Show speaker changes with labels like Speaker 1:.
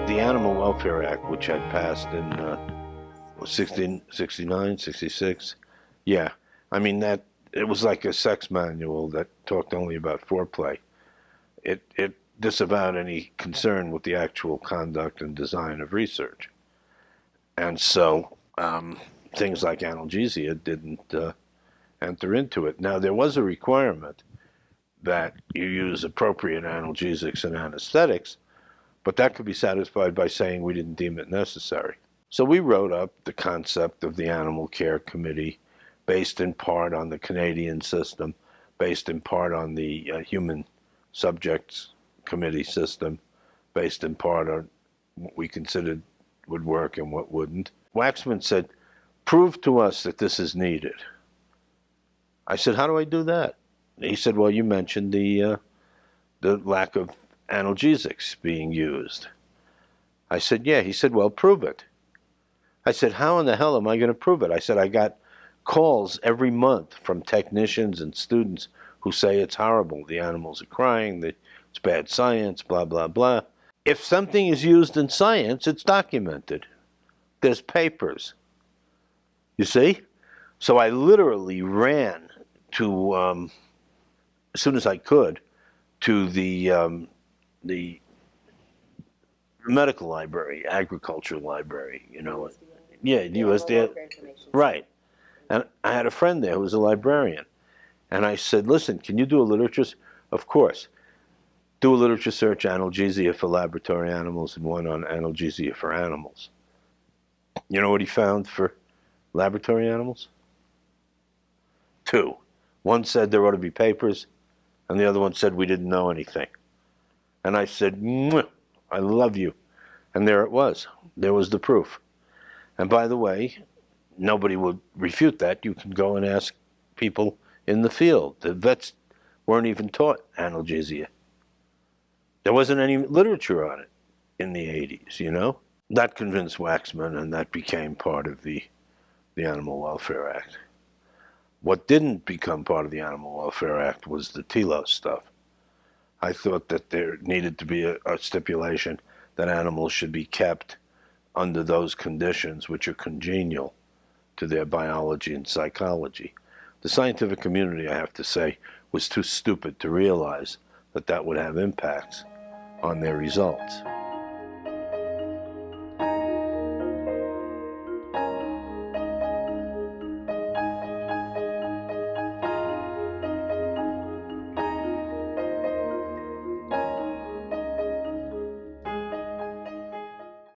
Speaker 1: The Animal Welfare Act, which had passed in 69, 66, yeah. I mean, that it was like a sex manual that talked only about foreplay. It disavowed any concern with the actual conduct and design of research. And so things like analgesia didn't enter into it. Now, there was a requirement that you use appropriate analgesics and anesthetics, but that could be satisfied by saying we didn't deem it necessary. So we wrote up the concept of the Animal Care Committee, based in part on the Canadian system, based in part on the Human Subjects Committee system, based in part on what we considered would work and what wouldn't. Waxman said, prove to us that this is needed. I said, how do I do that? He said, well, you mentioned the lack of analgesics being used. I said, yeah. He said, well, prove it. I said, how in the hell am I going to prove it? I said, I got calls every month from technicians and students who say it's horrible. The animals are crying, it's bad science, blah, blah, blah. If something is used in science, it's documented. There's papers. You see? So I literally ran to, as soon as I could, to the medical library, agricultural library, you know. Yeah, the USDA. Right. And I had a friend there who was a librarian. And I said, listen, can you do a literature? Of course. Do a literature search, analgesia for laboratory animals, and one on analgesia for animals. You know what he found for laboratory animals? 2. One said there ought to be papers, and the other one said we didn't know anything. And I said, I love you. And there it was. There was the proof. And by the way, nobody would refute that. You can go and ask people in the field. The vets weren't even taught analgesia. There wasn't any literature on it in the 80s, you know? That convinced Waxman, and that became part of the Animal Welfare Act. What didn't become part of the Animal Welfare Act was the telos stuff. I thought that there needed to be a stipulation that animals should be kept under those conditions which are congenial to their biology and psychology. The scientific community, I have to say, was too stupid to realize that that would have impacts on their results.